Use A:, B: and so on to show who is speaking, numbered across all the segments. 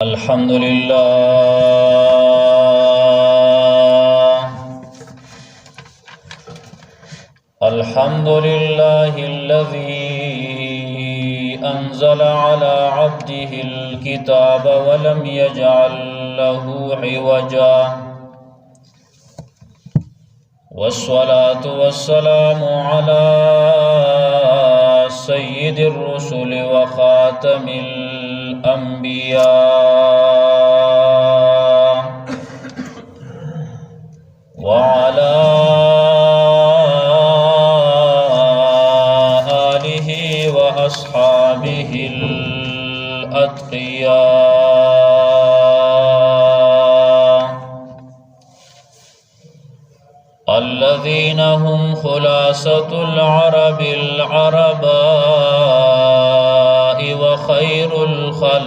A: الحمد لله الذي أنزل على عبده الكتاب ولم يجعل له عوجا والصلاة والسلام على سيد الرسل وخاتم الأنبياء وعلى آله وأصحابه الأتقياء الذين هم خلاصة العرب العرباء وخير الخلائق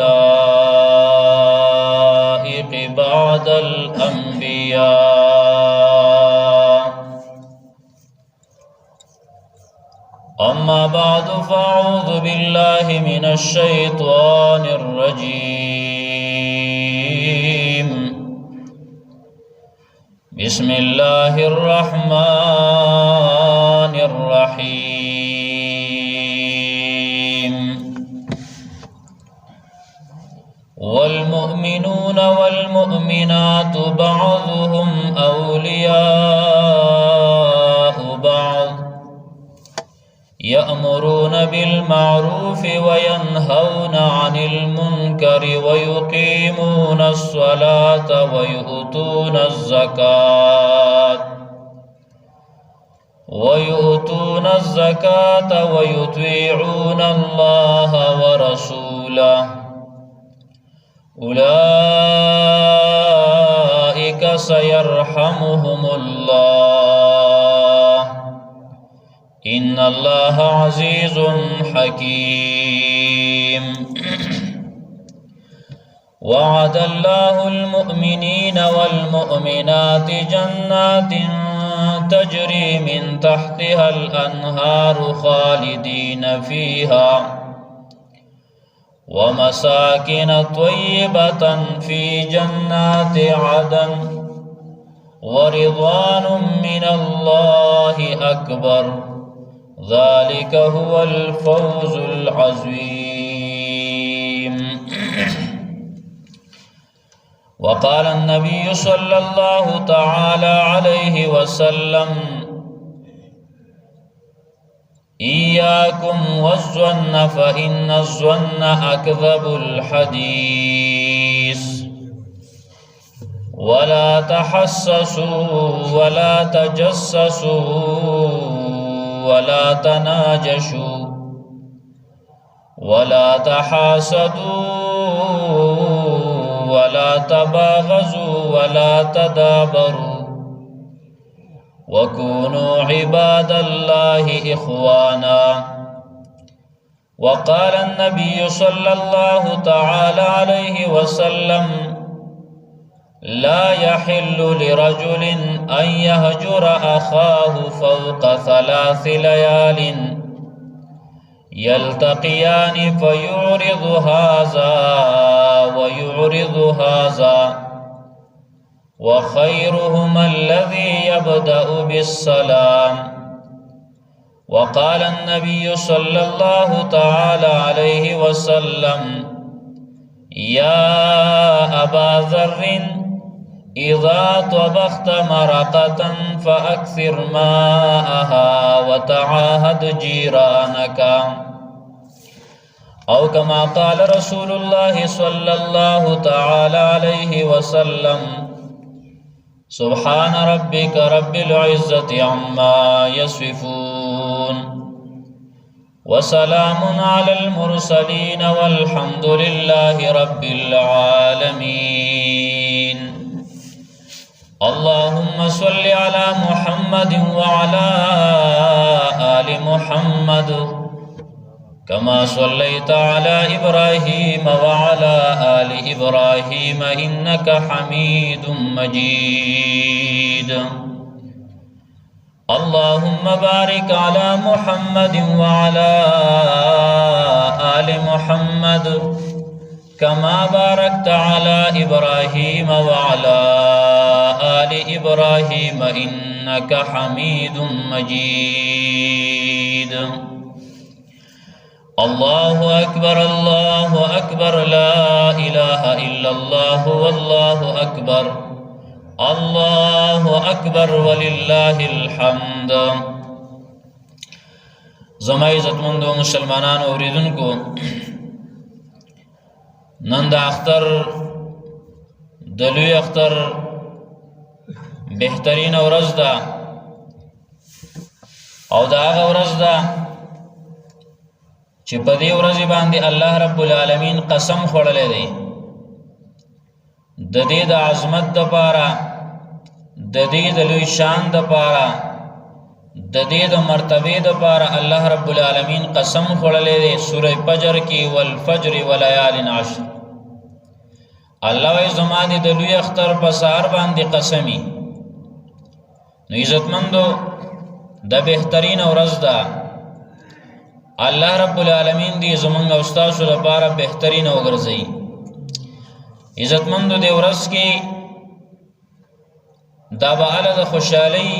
A: بعد الأنبياء. أما بعد فأعوذ بالله من الشيطان الرجيم. بسم الله الرحمن الرحيم. والمؤمنون والمؤمنات بعضهم أولياء بعض يأمرون بالمعروف وينهون عن المنكر ويقيمون الصلاة ويؤتون الزكاة ويطيعون الله ورسوله أولئك سيرحمهم الله إن الله عزيز حكيم. وعد الله المؤمنين والمؤمنات جنات تجري من تحتها الأنهار خالدين فيها ومساكن طيبة في جنات عدن ورضوان من الله أكبر ذلك هو الفوز العظيم. وقال النبي صلى الله تعالى عليه وسلم إياكم والظن فإن الظن أكذب الحديث ولا تحسسوا ولا تجسسوا ولا تناجشوا ولا تحاسدوا ولا تباغضوا ولا تدابروا وكونوا عباد الله إخوانا. وقال النبي صلى الله تعالى عليه وسلم لا يحل لرجل أن يهجر أخاه فوق 3 ليال يلتقيان فيعرض هذا ويعرض هذا وخيرهما الذي يبدأ بالسلام. وقال النبي صلى الله تعالى عليه وسلم يا أبا ذر إذا طبخت مرقة فأكثر ماءها وتعاهد جيرانك أو كما قال رسول الله صلى الله تعالى عليه وسلم. سبحان ربك رب العزة عما يصفون وسلام على المرسلين والحمد لله رب العالمين. اللهم صل على محمد وعلى آل محمد كما صليت على إبراهيم وعلى آل إبراهيم إنك حميد مجيد. اللهم بارك على محمد وعلى آل محمد كما باركت على إبراهيم وعلى آل إبراهيم إنك حميد مجيد الله أكبر الله أكبر لا إله إلا الله والله أكبر الله أكبر ولله الحمد زما عزتمندو مسلمانانو اوریدونکو نن د اختر د لوی اختر بهترین ورځ ده او دا هغه ورځ ده چې په دې ورځ باندې الله رب العالمین قسم خوړلې دی د دې د عظمت لپاره د دې د لوی شان لپاره د دې د مرتبه لپاره الله رب العالمین قسم خوړلې دی سورې فجر کې والفجر وليال عشر الله ای زما دې د لوی اختر په سحر باندې قسمی نو عزتمندو د بهترین ورځ ده الله رب العالمین دې زمونږ او تاسو لپاره بهترین وګرځي عزتمندو دې ورځ کې دا به د خوشحالي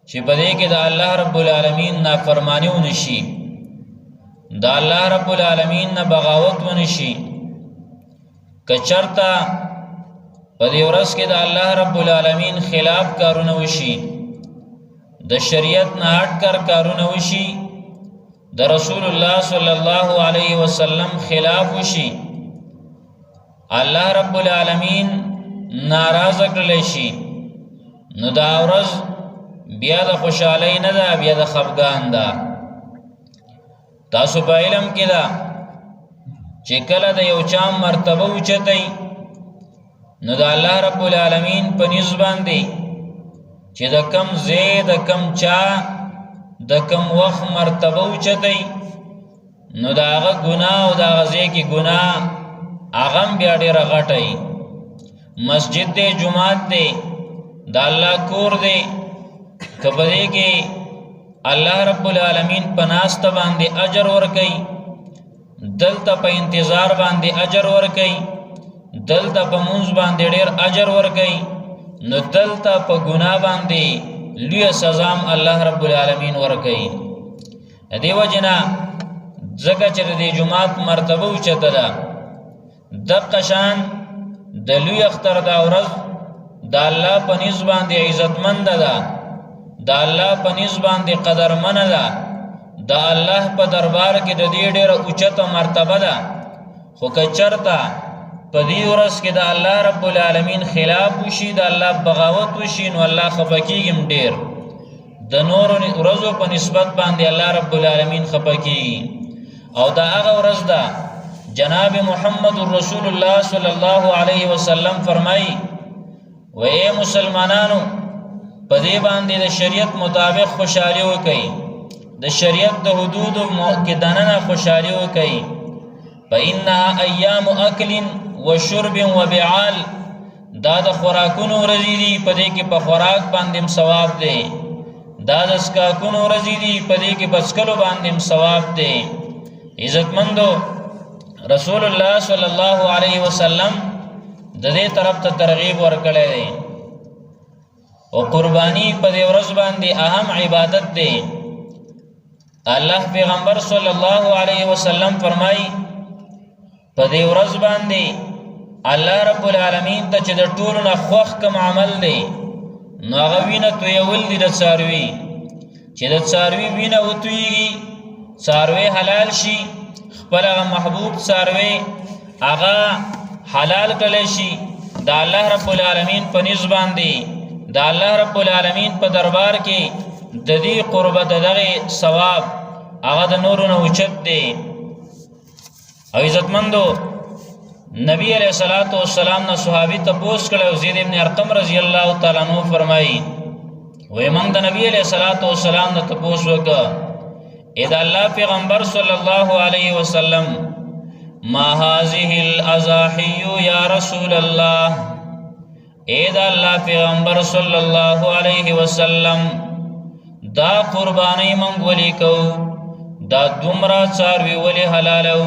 A: چې په دې کې د الله رب العالمین نافرمانی ونشي د الله رب العالمین نه بغاوت ونشي کچرتا په دې ورځ کې د الله رب العالمین خلاف کارونه وشي د شریعت نه هټ کارونه وشي د رسول الله صلی الله علیه وسلم خلاف وشي الله رب العالمین ناراض کړل شي نو دا ورځ بیا د خوشحالی نه ده بیا د خفګان ده تاسو په علم کې ده چې کله د یو چا مرتبه اوچتئ نو د الله رب العالمین په نیز باندې چې د کم ځای د کم چا د کم وخت مرتبه اوچتئ نو د هغه ګناه او د هغه ځای کې ګناه هغه هم بیا ډېره غټئ مسجد دی جماعت دی د الله کور دی کبدے کے اللہ رب العالمین پناست باندے اجر ورکئی دلتا پا انتظار باندے اجر ورکئی دلتا پا منز باندے ډیر اجر ورکئی نو دلتا پا گناہ باندے لوی سزام اللہ رب العالمین ورکئی دیو جنا زکا چر دی جماعت مرتبه اوچتا دا دقا شان د لوی اختر دا ورځ د الله په نسبت باندې عزتمند ده د الله په نسبت باندې قدرمن ده د الله په دربار کې د دې ډېره اوچته مرتبه ده خو که چرته په دې ورځ کې د الله رب العالمین خلاف وشي د الله بغاوت وشي نو الله خفه کېږي ډېر د نورو ورځو په نسبت باندې الله رب العالمین خفه کېږي او دا هغه ورځ ده جناب محمد رسول الله صلی الله علیه وسلم فرمایي و اے مسلمانانو په دې باندې د شریعت مطابق خوشحالي وکړئ د شریعت د حدودو کې دننه خوشحالي وکړئ فإنها ایام اکل و شرب و بعال دا د خوراکونو ورځې دي په دې کې په خوراک باندې ثواب دی دا د څښاکونو ورځې دي په دې کې په څښلو باندې ثواب دی عزتمندو رسول الله صلی الله علیه وسلم د دې طرف ته ترغیب ورکړی دی او قربانی په دې ورځ باندې اهم عبادت دی الله پیغمبر صلی الله علیه وسلم فرمایي په دې ورځ باندې الله رب العالمین ته چې د ټولو نه خوښ کوم عمل دی نو هغه وینه تویول دي د څاروي چې د څاروي وینه وتویږي څاروي حلال شي خپل هغه محبوب څاروي هغه حلال کړل شي د الله رب العالمین په نسبت باندې د الله رب العالمین په دربار کې د دې قربت دغه ثواب هغه د نورونو اوچت دی او عزتمندو نبی علیہ الصلوۃ والسلام نے صحابی تپوس کړه زید ابن ارقم رضی الله تعالی عنہ فرمایي وې موږ د نبی علیہ الصلوۃ والسلام نے تپوس وکړه اې د الله پیغمبر صلی الله علیه وسلم ما هذه الاضاحی یا رسول الله اے دا اللہ پیغمبر صلی اللہ علیہ وسلم دا قربانی منگ ولی کو دا دمرا چاروی ولی حلالو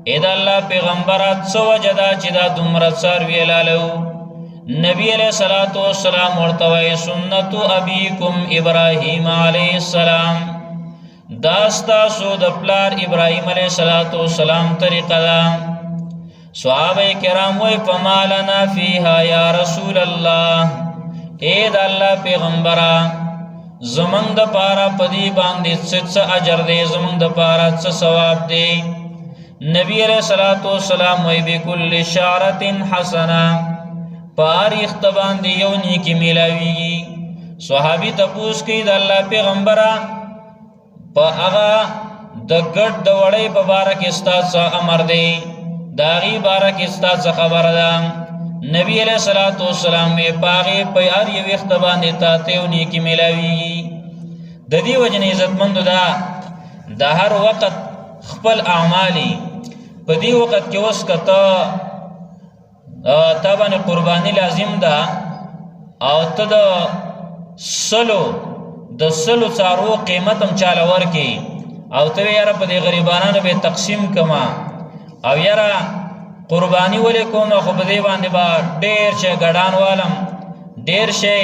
A: اې د الله پیغمبره څه وجه ده چې دا دومره څاروي لالو؟ نبی علیہ الصلوۃ والسلام ورته وایي سنت ابیکم ابراهیم علیه السلام، دا ستاسو د پلار ابراهیم علیه السلام طریقه ده. صحابه کرام وایي فما لنا فیها یا رسول الله، اې د الله پیغمبره زمونږ د پاره پدی باندې څه اجر دی، زمونږ د پاره څه ثواب دی؟ نبی علیہ الصلوۃ والسلام وایي بكل شعرة حسنه، پار اختبان دی یو نیکی ملاویږي. صحابی تپوس کوي د الله پیغمبره په هغه د ګډ د وړۍ په باره کې ستا څه امر دی، د هغې باره کې ستا څه خبره ده؟ نبی علیہ الصلوۃ والسلام په هغې په هر یو ویښته باندې تا ته یو نیکي میلاویږي. د دې وجې نه عزتمندو ده د هر وخت خپل اعمالي په دې وخت کې اوس که تا باندې قرباني لازم ده او ته د سلو څاروو قیمت هم چاله ورکې او ته یاره په دې غریبانانو به تقسیم کما او یاره قربانی ولې کوم خو په دې باندې به ډېر شی ګډان والم، ډېر شی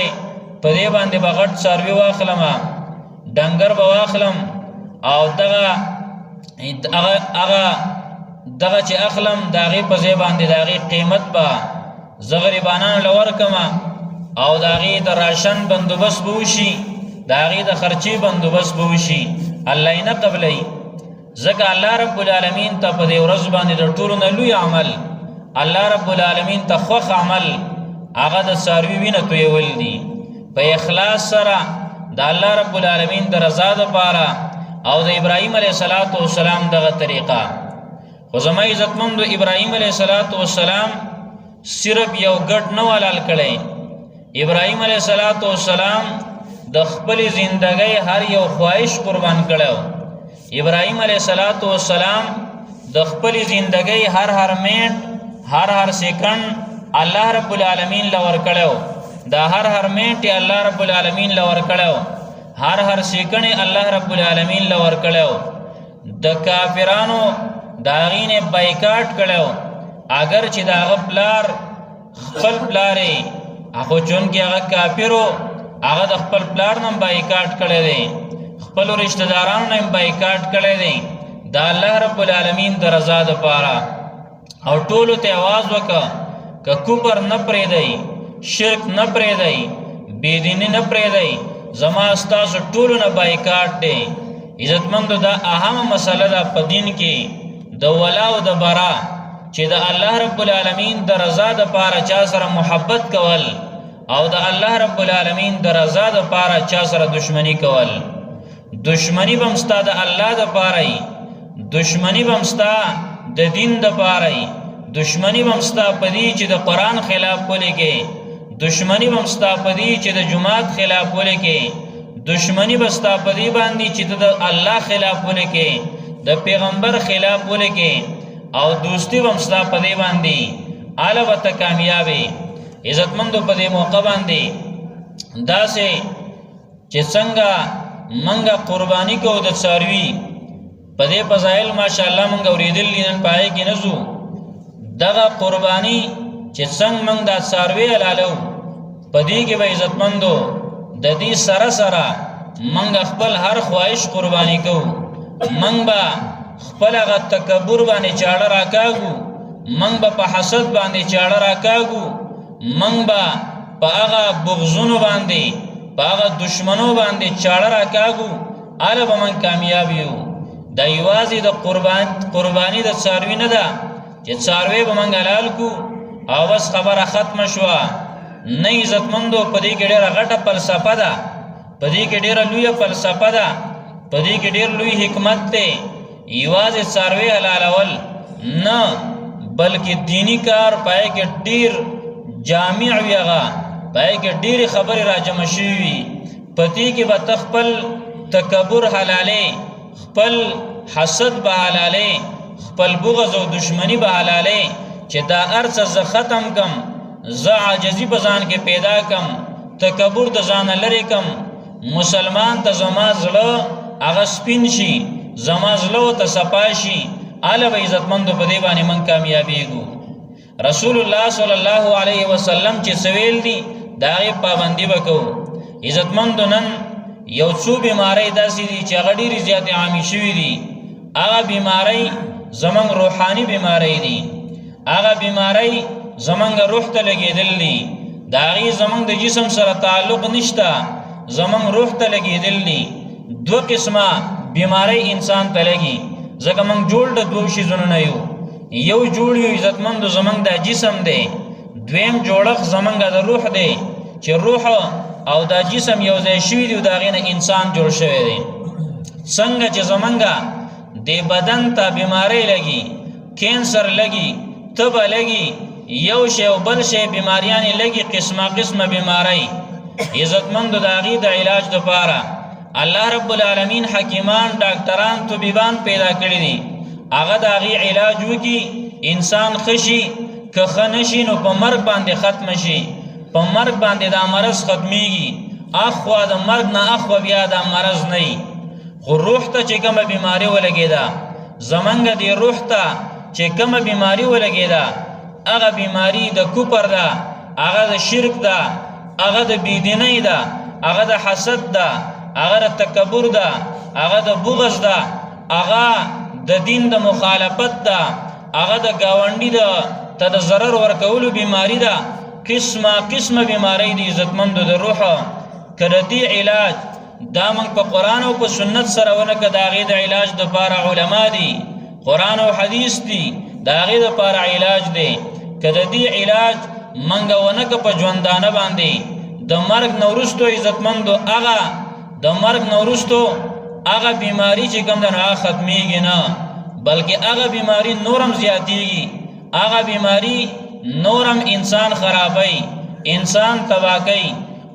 A: په دې باندې به غټ څاروي واخلم، ډنګر به واخلم او دغه چې اخلم د هغې په ځای باندې د هغې قیمت به زه غریبانانو له ورکم او د هغې د راشن بندوبست به وشي، د هغې د خرچې بندوبست به وشي. الله یې نه قبلوي ځکه الله رب العالمین ته په دې ورځ باندې د ټولو نه لوی عمل، الله رب العالمین ته خوښ عمل هغه د څاروي وینه تویول دي په اخلاص سره د الله رب العالمین د رضا دپاره او د ابراهیم علیه السلام دغه طریقه. خو زما عزتمندو ابراهیم علیه السلام صرف یو ګډ نه ولال کړی، ابراهیم علیه السلام د خپل زندګۍ هر یو خواهش قربان کړو. ابراهیم علیه السلام د خپل زندګۍ هر منټ هر سیکنډ الله رب العالمین لور کړو، دا هر منټ الله رب العالمین لور کړو، هر سیکنډ الله رب العالمین لور کړو. د کافرانو دا غینه بایکاټ کړو، اگر چې دا پلار خپل پلارې هغه چون کې هغه کافرو هغه د خپل پلار نم بایکاټ کړی دی، خپل رشتہ دارانو نم بایکاټ کړی دی دا الله رب العالمین د رضا دپاره. او ټولو ته आवाज وکړه که کفر نه پرېږدئ، شرک نه پرېږدئ، بېدیني نه پرېږدئ، زما ستاسو ټولو نه بایکاټ دی. عزتمندو دا اهمه مسله ده په دین کې د ولا او د برا چې د الله رب العالمین د رضا دپاره چا سره محبت کول او د الله رب العالمین د رضا دپاره چا سره دشمنی کول. دشمنی به هم ستا د الله دپاره وي، دشمنی به هم ستا د دین دپاره وي، دشمنی به هم ستا په دې چې د قرآن خلاف ولیکې، دشمنی به هم ستا په دې چې د جماعت خلاف ولیکې، دشمنی به ستا په دې باندې چې د الله خلاف ولیکې، د پیغمبر خلاف ولیکې، او دوستی به هم ستا په دې باندې اله به ته کامیابې. عزتمندو په دې موقع باندې داسې چې څنګه منګه قربانی کوو د څاروي په دې فضایل ماشاءالله منګه اورېدلي نن په هغې کې نه ځو. دغه قربانی چې څنګه منګ دا څاروي حلالو په دې کې به عزتمندو د دې سره سره منګه خپل هر خواهش قربانی کوو، منګ به خپل هغه تکبر باندې چاړه راکاږو، منګ به په حسد باندې چاړه راکاږو، منګ به په هغه بغضونو باندې په هغه دشمنو باندې چاړه راکاږو، هله به من کامیاب یو. دا یوازې د قربانی د څاروي نه ده چې څاروی به من حلال کو او بس خبره ختمه شوه. نه عزتمندو په دې کې ډېره غټه فلسفه ده، په دې کې ډېره لویه فلسفه ده، په دې کې ډېر لوی حکمت دی. یوازې څاروی حلالول نه بلکې دینی کار پای کې ډېر جامع وي، هغه پای کې ډېرې خبرې راجمع شوي وي. په دې کې به ته خپل تکبر حلالې، خپل حسد به حلالې، خپل بغض او دشمنی به حلالې چې دا هر څه زه ختم کم، زه عاجزي په ځان کې پیدا کم، تکبر د ځانه لرې کم، مسلمان ته زما زړه هغه سپین شي، زما زړه ورته صفا شي، آل به عزتمندو په دې باندې من کامیابیږو. رسول الله صلی الله علیه وسلم چې سویل دي دا غي پابندي وکړو. عزتمندو نن یو څو بیماری داسې دي چې هغه ډېرې زیاتې عامې شوي دي. هغه بیماری زمونږ روحاني بیماری دي، هغه بیماری زمونږ روح ته لګېدل دي، د هغې زمونږ د جسم سره تعلق نشته، زمونږ روح ته لګېدل دي. دوه قسمه بیماری انسان ته لګي، ځکه موږ جوړ د دوو شیزونو نه یو. یو جوړ یو عزتمندو زمونږ د جسم دی، دویم جوړښت زمونږ د روح دی چې روح او دا جسم یو ځای شوي دي او د هغې نه انسان جوړ شوی دی. څنګه چې زمونږ د بدن ته بیماری لګي، کینسر لګي، تبه لګي، یو شی او بل شی بیماریانې لګي، قسمه قسمه بیماری. عزتمندو د هغې د علاج دپاره الله رب العالمین حکیمان، ډاکټران، طبیبان پیدا کړي دي. هغه د هغې علاج وکړي، انسان ښه شي. که ښه نه شي نو په مرګ باندې ختم شي، په مرګ باندې دا مرض ختمیږي. اخوا د مرګ نه اخوا بیا دا مرض نه وي. خو روح ته چې کومه بیماري ولګېده، زمونږ د روح ته چې کومه بیماري ولګېده، هغه بیماري د کفر ده، هغه د شرک ده، هغه د بېدینۍ ده، هغه د حسد ده، هغه د تکبر ده، هغه د بغض ده، هغه د دین د مخالفت ده، هغه د ګاونډي ته د ضرر ورکولو بیماری ده. قسمه قسمه بیماری دي عزتمندو د روح. که د دې علاج دا موږ په قرآن او په سنت سره ونه که د هغې د علاج دپاره علما دي، قرآن او حدیث دي، د هغې دپاره علاج دی. که د دې علاج موږ ونه که په ژوندانه باندې د مرګ نه وروستو عزتمندو هغه د مرګ نه وروستو هغه بیماری چې کوم ده نو هغه ختمیږي نه، بلکې هغه بیماری نورم زیاتیږي، هغه بیماری نورم انسان خرابوي، انسان تباه کوي،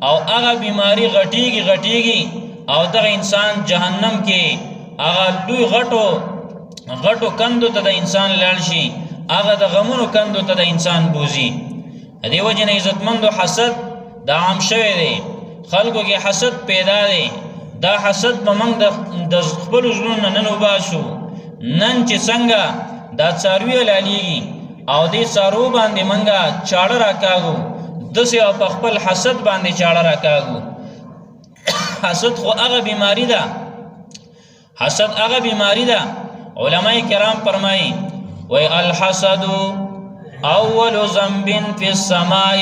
A: او هغه بیماری غټیږي غټیږي او دغه انسان جهنم کې هغه لوی غټو کندو ته د انسان لاړ شي، هغه د غمونو کندو ته د انسان بوزي. دې وجې نه عزتمندو حسد دا عام شوی دی، خلکو کې حسد پیدا دی. دا حسد به موږ د خپلو زړونو نه نن وباسو. نن چې څنګه دا څاروي حلالیږي او دې څارو باندې موږ چاړه راکاږو، داسې او په خپل حسد باندې چاړه راکاږو. حسد خو هغه بیماری ده، حسد هغه بیماری ده. علماء کرام فرمایي وی الحسد اول ذنب فی السماء،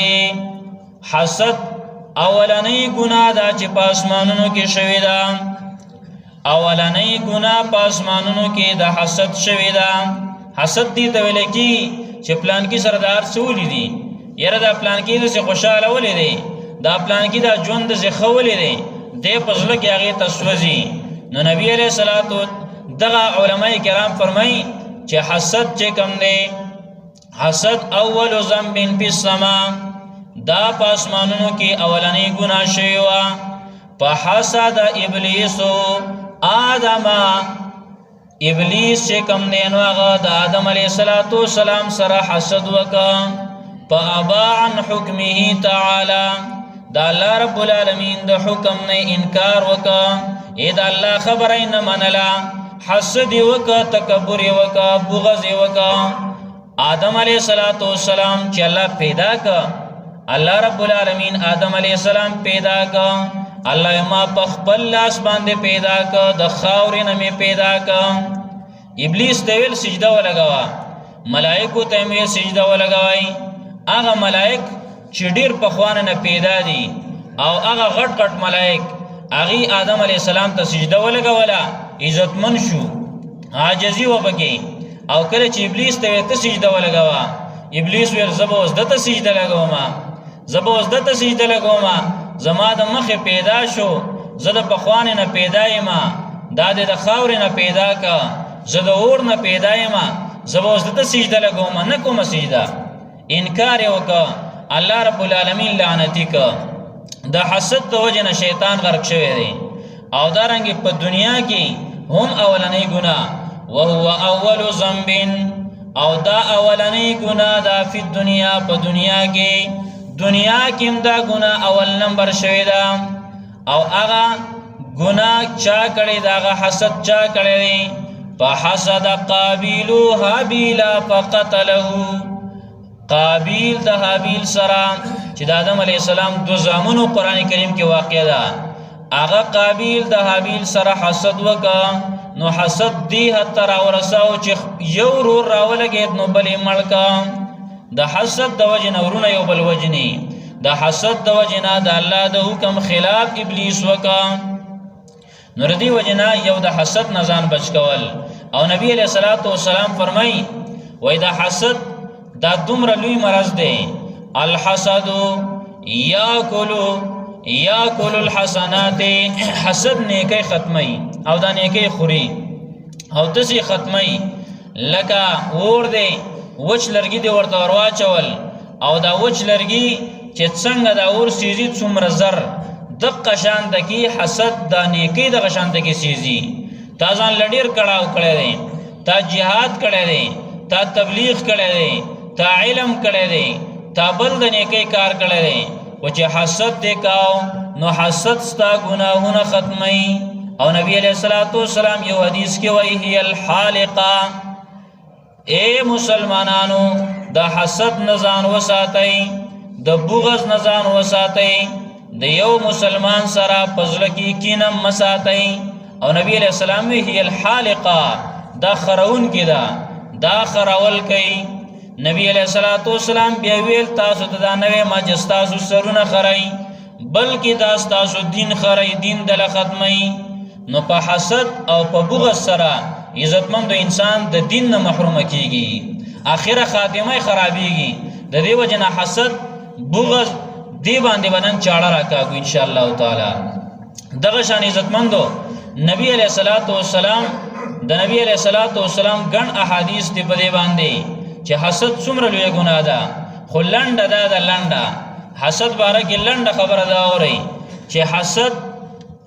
A: حسد اولنی گناه دا چې په اسمانونو کې شوې ده، اولنی گناه په اسمانونو کې د حسد شوې ده. حسد دې ته ویل کېږي چې پلانکي سردار څه ولیدي، یاره دا پلانکي داسې خوشحاله ولې دی، دا پلانکي دا ژوند داسې ښه ولې دی، دی په زړه کې هغې ته سوځي. نو نبي علیه صلات دغه علماء کرام فرمایي چې حسد چې کوم دی، حسد اول ذنب فی السما، دا په اسمانونو کې اولنۍ ګناه شوې وه. په حسد ابلیسو آدم، ابلیس چې کوم دی نو هغه د آدم علیه السلام سره حسد وکړه. فابا عن حکمه تعالی، دا الله رب العالمین د حکم نه انکار وکړه، ای د الله خبره یې نه منله، حسد یې وکړه، تکبر یې وکړه، بغض یې وکړه. آدم علیه السلام چې الله پیدا کړه، الله رب العالمین آدم علیه السلام پیدا کړه، الله ما په خپل لاس باندې پیدا کړه، د خاورې نه مې پیدا کړه. ابلیس ته ویل سجده ولګوه، ملائکو ته مې سجده ولګوئ. هغه ملائک چې ډېر پخوانه نه پیدا دي او هغه غټ غټ ملائک، هغې آدم علیه السلام ته سجده ولګوله، عزتمن شو، عاجزي وپکې. او کله چې ابلیس ته ویل ته سجده ولګوه، ابلیس ویل زه به اوس ده ته سجده لګومه، زه به اوس ده ته سجده لګومه، زما د مخې پیدا شو، زه د پخوانې نه پیدا یم، دا دې د خاورې نه پیدا که، زه د اور نه پیدا یم، زه به اوس ده ته سجده لګومه، نه کومه سجده. انکار یې وکړه، الله رب العالمین لعنتي که. د حسد د وجې نه شیطان غرق شوی دی. او دارنګې په دنیا کې هم اولنۍ ګناه، وهو اول ذنب، او دا اولنۍ ګناه دا فی دنیا، په دنیا کې، دنیا کې هم دا ګناه اول نمبر شوی ده. او هغه ګناه چا کړی دا، هغه حسد چا کړی دی، فحسد قابیل حابیل فقتله. قابیل د حابیل سره چې د آدم علیه السلام دو زامنو قرآن کریم کې واقع ده، هغه قابیل د حابیل سره حسد وکړه، نو حسد دی حتی راورساو چې یو ورور راولګېد نو بل یې مړ کړه. د حسد د وجې نه ورونه یو بل وجني، د حسد د وجې نه د الله د حکم خلاف ابلیس وکړه. نو د دې وجې نه یو د حسد نه ځان بچ کول. او نبی علیه الصلاۃ والسلام فرمایي وای د حسد دا دومره لوی مرض دی، الحسد یاکل الحسنات، حسد نیکی ختمی او دا نیکی خوري او دسی ختمی لکه اور دی وچ لرګي دی ورته ورواچول او دا وچ لرګي چې څنګه دا اور سیزي څومره زر دقه شان دکی حسد دا نیکی دغه شان دکی سیزي. تا ځان لډیر کړهو کړی دی، تا جهاد کړی دی، تا تبلیغ کړی دی، تا علم کړی دی، تا بل د نیکی کار کړی دی، او چې حسد دی کاو نو حسد ستا ګناهونه ختمی. او نبی علیہ الصلوۃ والسلام یو حدیث کې وایي هی الحالقه، اے مسلمانانو د حسد نزان وساتئ، د بغض نزان وساتئ، د یو مسلمان سره پزړه کې کینه مساتئ. او نبی علیہ السلام وی هی الحالقه، دا خرون کې دا خرول کوي. نبی علیہ الصلوۃ والسلام بیا ویل تاسو ته دا نوې ما جستاسو سرونه خړی بلکې دا تاسو دین خړی، دین دل ختمي. نو په حسد او په بغض سره عزتمند انسان د دین نه محروم کیږي، اخره خاتمه خرابېږي. د دې وجه نه حسد بغض دی باندې بدن چاړه راکاږي ان شاء الله تعالی. دغه شان عزتمندو نبی علیہ الصلوۃ والسلام د نبی علیہ الصلوۃ والسلام ګڼ احادیث دی په دې باندې چې حسد څومره لوی ګناه ده. خو لنډه ده د لنډه حسد باره کې لنډه خبره ده اورئ چې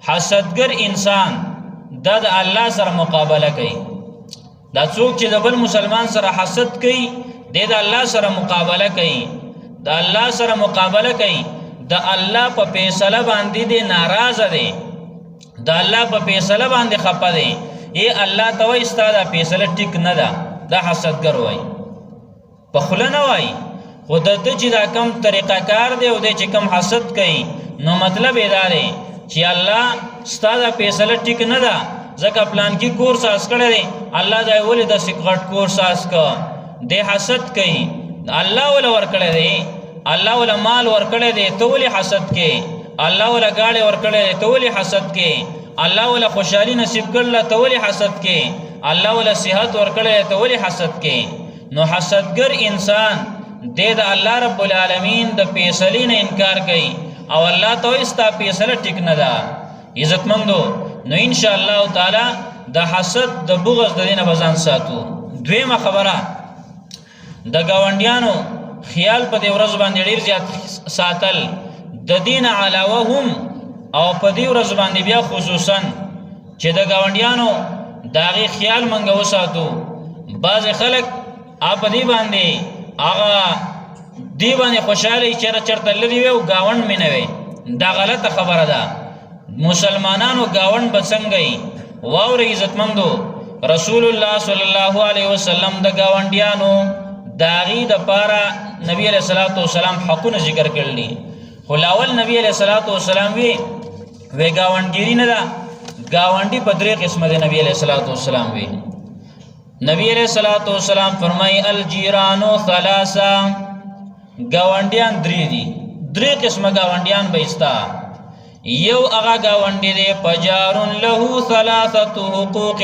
A: حسدګر انسان دا د الله سره مقابله کوي. دا څوک چې د بل مسلمان سره حسد کوي د الله سره مقابله کوي، د الله سره مقابله کوي، د الله په فیصله باندې دی ناراضه دی، د الله په فیصله باندې خپه دی. ای الله ته وایي ستا دا فیصله ټیک نه ده، دا حسدګر وایي، په خوله نه وایي. خو د ده چې دا کم طریقه کار دی او دی چې کم حسد کوي نو مطلب یې دا دی چې الله ستا دا فیصله ټیک نه ده، ځکه پلان کې کور ساز کړی دی، الله دا ولې داسې غټ کور ساز که دی حسد کوي. الله وله ورکړی دی، الله وله مال ورکړی دی، ته ولې حسد کې؟ الله وله گاڑی ورکړی دی، ته ولې حسد کې؟ الله وله خوشحالي نصیب کړله، ته ولې حسد کې؟ الله وله صحت ورکړی دی، ته ولې حسد کې؟ نو حسدګر انسان د الله رب العالمین د فیصلې نه انکار کوي او الله ته وایي ستا فیصله ټیک نه ده. عزتمندو نو ان شاء الله تعالی د حسد د بغض د دې نه به ځان ساتو. دویمه خبره د ګاونډیانو خیال په دې ورځ باندې ډېر زیات ساتل، د دین علاوه هم او په دې ورځ باندې بیا خصوصا چې د ګاونډیانو د هغې خیال منګه وساتو. بعض خلک په دې باندې هغه دې باندې خوشحاله چېرته چېرته لرې وي او ګاونډ مې نه وي، دا غلطه خبره ده. مسلمانانو ګاونډ به څنګه وي؟ واورئ عزتمندو، رسول الله صلی الله علیه وسلم د ګاونډیانو د هغې دپاره نبی علیه الصلاۃ والسلام حقونه ذکر کړلي. خو لاول نبی علیه الصلاۃ والسلام وی ګاونډګیري نه ده، ګاونډي په درې قسمه ده. نبی علیه الصلاۃ والسلام وی نبی علیہ الصلوۃ والسلام فرمائی الجیرانو ثلاثه، گاونډیان درې دي، درې قسمه گاونډیان به استا. یو هغه گاونډی دی فجارن له ثلاثه حقوق،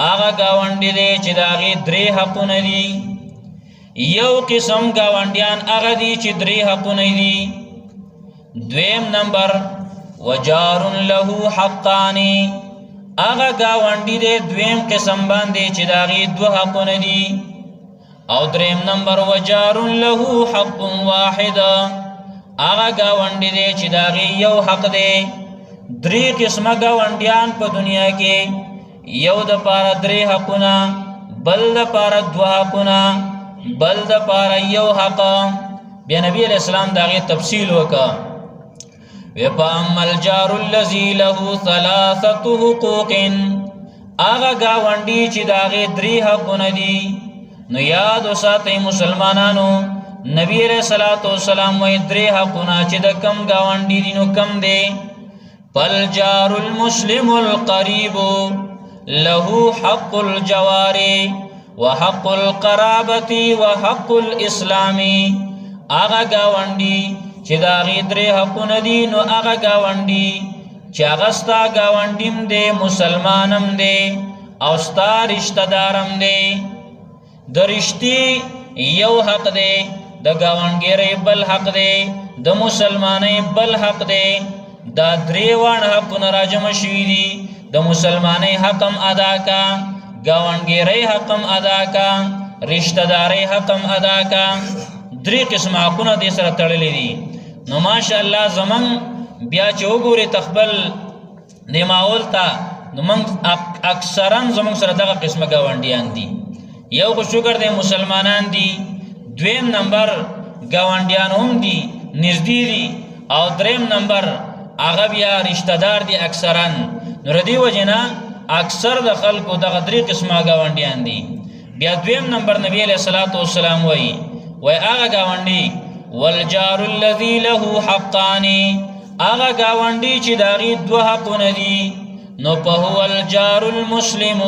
A: هغه گاونډی دی چې د هغې درې حقونه دي. یو قسم گاونډیان هغه دي چې درې حقونه دي. دویم نمبر وجارن له حقانی، هغه گاونډی دی دویم قسم باندې چې د هغې دوه حقونه دي. او دریم نمبر وجارن له حق واحد، هغه گاونډی دی چې د هغې یو حق دی. درې قسمه گاونډیان په دنیا کې، یو دپاره درې حقونه، بل دپاره دوه حقونه، بل دپاره یو حق. بیا نبی علیہ السلام د هغې تفصیل وکړه. فَأَمَّا الْجَارُ الَّذِي لَهُ ثَلَاثَةُ حُقُوقٍ، آغا گاونډي چې داغه درې حقونه دي نو یاد وساتئ مسلمانانو نبی علیہ الصلوۃ والسلام وې درې حقونه چې د کم گاونډي دي نو کم دي فالجار المسلم القريب له حق الجوار وحق القرابة وحق الاسلام آغا گاونډي چې داغه درې حقونه دي نو آغا گاونډي چې هغه ستا گاونډیم دی مسلمانم دی او ستا رشتہ دارم دی د رشتي یو حق دی د گاونډګرۍ بل حق دی د مسلمانۍ بل حق دی دا درې وړ حقونه راجمع شوي دي د مسلمانۍ حقم ادا کا گاونډګرۍ حقم ادا کا رشتہ دارۍ حقم ادا کا درې قسم حقونه دې سره تړلي دي نو ماشاءالله زمون بیا چې وګوري تخبل د ماحول ته نو موږ اکثرا زموږ سره دغه قسمه گاونډیان دي یو خو شکر دی مسلمانان دي دویم نمبر گاونډیان هم دي نږدې دي او دریم نمبر هغه بیا رشتہ دار دي اکثرا نو ردی وجنا اکثر د خلکو دغه درې قسمه گاونډیان دي بیا دویم نمبر نبی علیہ الصلوۃ والسلام وای هغه گاونډي والجار الذي له حقان آغا گاونډي چې داغي دوه حقونه دي نو په هو الجار المسلم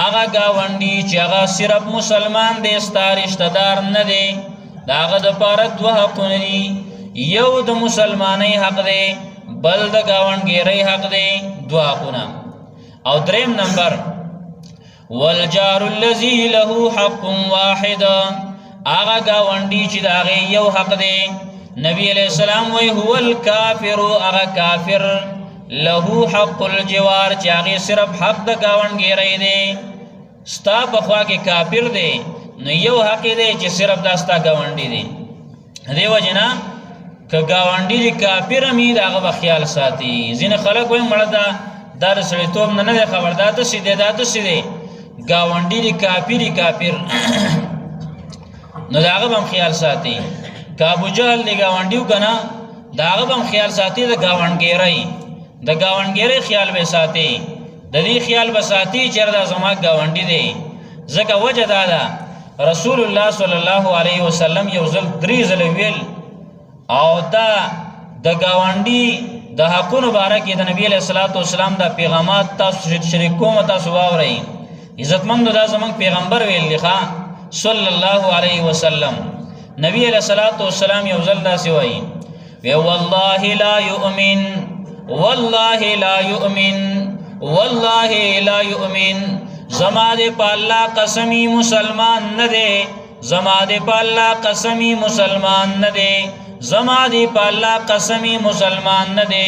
A: آغا گاونډي چې هغه صرف مسلمان دی ستاره رشتہ دار نه دی داغه د پاره دوه حقونه دي یو د مسلمانۍ حق دی بل د گاونډګرۍ حق دی دوه حقونه او دریم نمبر والجار الذي له حق واحد آغا گاونډي چې داغه یو حق دی نبی علیہ السلام وی هو الکافر اغا کافر له حق الجوار چې هغه صرف حق د گاونډګرۍ دی ستا په خوا کې کافر دی نو یو حق دی چې صرف داستا گاونډي دی دیو جنا ک گاونډي دی کافر می دغه خیال ساتي ځین خلک وای مړه دا در سړی توب نه خبردار ته سیده دا سیده گاونډي دی کافر نو داغه هم خیال ساتي کابو جهل دی گاونډیو کنا داغه هم خیال ساتي د گاونډګرۍ خیال به ساتي د دې خیال به ساتي چې دا زما گاونډي دی زکه وجه دا رسول الله صلی الله علیه وسلم یو ځل درې ځله ویل او دا د گاونډي د حقونو باره کې د نبی علیہ الصلوۃ والسلام د پیغامات تاسو شریکوم تاسو واورئ عزتمند دا زمون پیغمبر ویل لخوا صلی الله علیه وسلم نبی علیہ الصلوۃ والسلام یو ځل داسې وایي وی والله لا یؤمن والله لا یؤمن والله لا یؤمن زما دې په الله قسمی مسلمان نه دی زما دې په الله قسمی مسلمان نه دی زما دې په الله قسمی مسلمان نه دی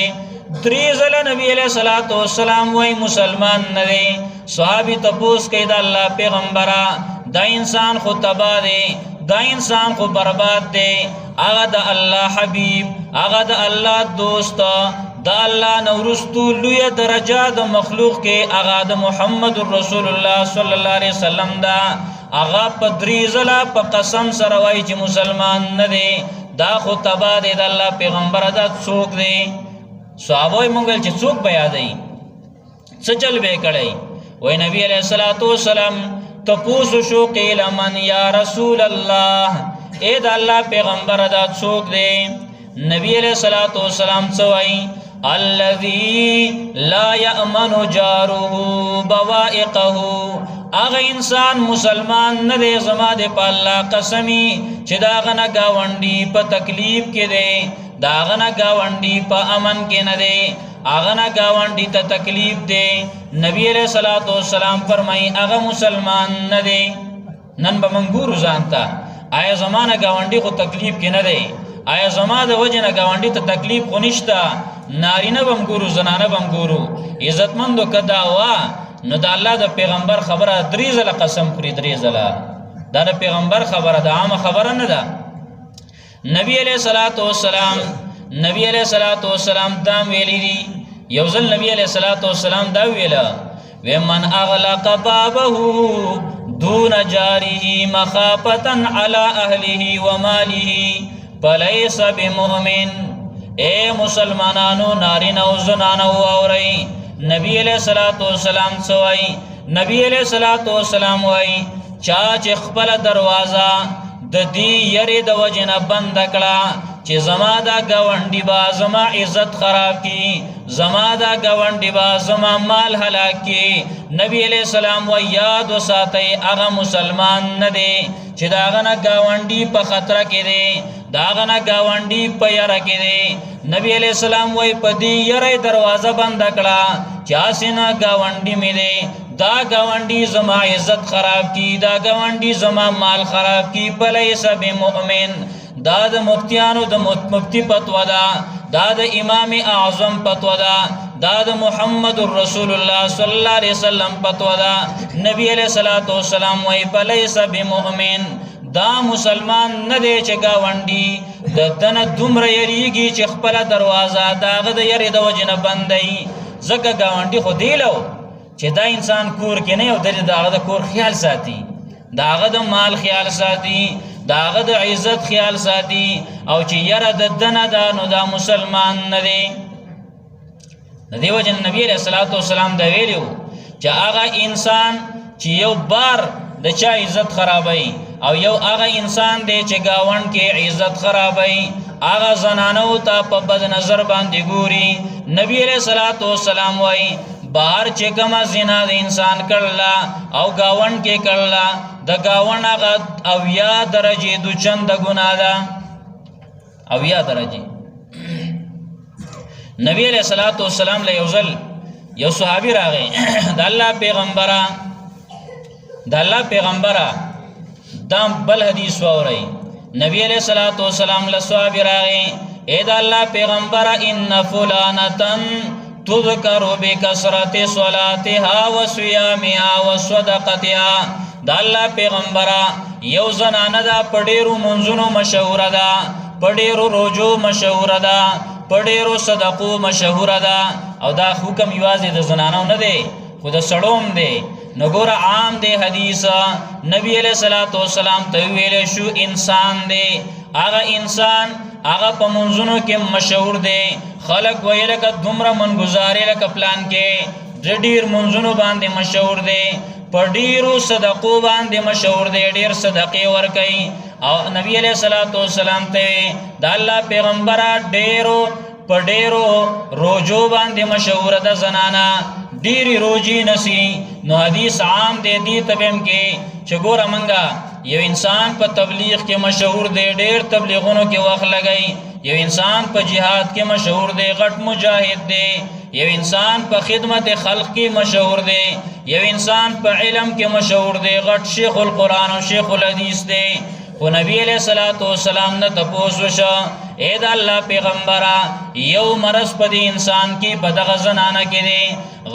A: درې ځله نبی علیہ الصلوۃ والسلام وایي مسلمان نه دی صحابي تپوس کوي د الله پیغمبره دا انسان خو تباه دی دا انسان خو برباد دی هغه د الله حبیب هغه د الله دوست د الله نورستو لوی درجه د مخلوق کې هغه د محمد رسول الله صلی الله علیه وسلم دا هغه په درې ځله په قسم سره وایي چې مسلمان نه دی دا خو تباه دی د الله پیغمبر دا څوک دی صحابه مونږ چې څوک بیا دی څه چل به کړی وای نبی علیہ الصلوۃ والسلام تپوس شو قیل من یا رسول الله اے د الله پیغمبر دا څوک دی نبی علیہ الصلوۃ والسلام څوای الذي لا يأمن جاره بوائقه اغه انسان مسلمان نه دی زما د په الله قسمی چې دا غنه گاونډي په تکلیف کې دی دا غنه گاونډي په امن کې نه دی اغه نه گاونډي ته تکلیف دی نبی علیہ الصلوۃ والسلام فرمای اغه مسلمان نه دی نن به منګور ځانتا آیا زمانه گاونډي خو تکلیف کې نه دی آیا زما د وجه نه گاونډي ته تکلیف خو نشته نارینه بم ګورو زنانه بم ګورو عزتمندو کدا وا نو د الله د پیغمبر خبره درې ځله قسم خوري درې ځله دا د پیغمبر خبره د عامه خبره نه ده نبی علیہ الصلوۃ والسلام دا ویلی دي یو ځل نبی علیہ الصلوۃ والسلام دا ویلا ومن اغلق بابه دون جاره مخافتا على اهله وماله فليس بمؤمن اے مسلمانانو نارینه او زنانه اورئ نبی علیہ الصلوۃ والسلام سوئی نبی علیہ الصلوۃ والسلام وای چا چې خپل دروازه د دې یری د وجنه بند کړه چې زما دا گاونډي با زما عزت خراب کی زما دا گاونډي با زما مال هلاک کی نبی علیہ السلام و یاد وساتئ هغه مسلمان نه دی چې داغه نه گاونډي په خطر کې دی داغه نه گاونډي په یاره کې دی نبی علیہ السلام وای په دې یری دروازه بند کړه چې اسنه گاونډي مې دی دا گاونډي زما عزت خراب کی دا گاونډي زما مال خراب کی فلیس بمؤمن دا د مفتیانو د مفتی فتوا دا د امام اعظم فتوا دا د محمد رسول الله صلی الله علیه وسلم فتوا دا نبی علیہ الصلوۃ والسلام وای فلیس بمؤمن دا مسلمان نه دی چې گاونډي د دنه دومره یریږي چې خپل دروازه داغه د یری د وجنه بندي زکه گاونډي خو دیلو چې دا انسان کور کې نه او دغه د کور خیال ساتي داغه د مال خیال ساتي داغه د عزت خیال ساتي او چې یره د دنه دا نو دا مسلمان نه دی د دې وجه نبی علیہ الصلوۃ والسلام دا ویلو چې هغه انسان چې یو بار د چا عزت خرابوي او یو هغه انسان دی چې گاوند کې عزت خرابوي هغه زنانو ته په بد نظر باندې ګوري نبی علیہ الصلوۃ والسلام وایي بهر چې کومه زنا د انسان کړله او گاوند کې کړله د گاوند هغه 80 درجه د چند ګناه ده 80 درجه نبی علیہ الصلوۃ والسلام له یو صحابي راغی د الله پیغمبره دا بل حدیث ووري نبی علیہ الصلوۃ والسلام له صحابي راغی اے د الله پیغمبره ان فلانتن تذکر بکثرت صلاتها وصيامها وصدقتها د الله پیغمبره یو زنانه دا پډیرو منځونو مشهور ده پډیرو روزو مشهور ده پډیرو صدقو مشهور ده او دا حکم یوازې د زنانو نه دی خو د سړوم دی نو ګور عام دی حدیث نبی علیہ الصلوۃ والسلام ته ویل شو انسان دی هغه انسان هغه په منځونو کې مشهور دی خلق ویل ک دومره منګزارې لک پلان کې ډیر منځونو باندې مشهور دی په ډیرو صدقو باندې مشهور دی ډیر صدقې ورکي او نبی علیہ الصلوۃ والسلام ته د الله پیغمبره ډیرو په ډیرو روزو باندې مشهور ده زنانا ډیری روزي نسی نو حدیث عام دی دی تبم کې چې ګوره منګه یو انسان په تبلیغ کې مشهور دی ډیر تبلیغونو کې وخت لګای یو انسان په جهاد کې مشهور دی غټ مجاهد دی یو انسان په خدمت خلق کې مشهور دی یو انسان په علم کې مشهور دی غټ شیخ القرآن او شیخ الحدیث دی خو نبی علیہ الصلوۃ والسلام نه تاسو شو اے د الله پیغمبره یو مرض په انسان کې په دغه زنانه کې دی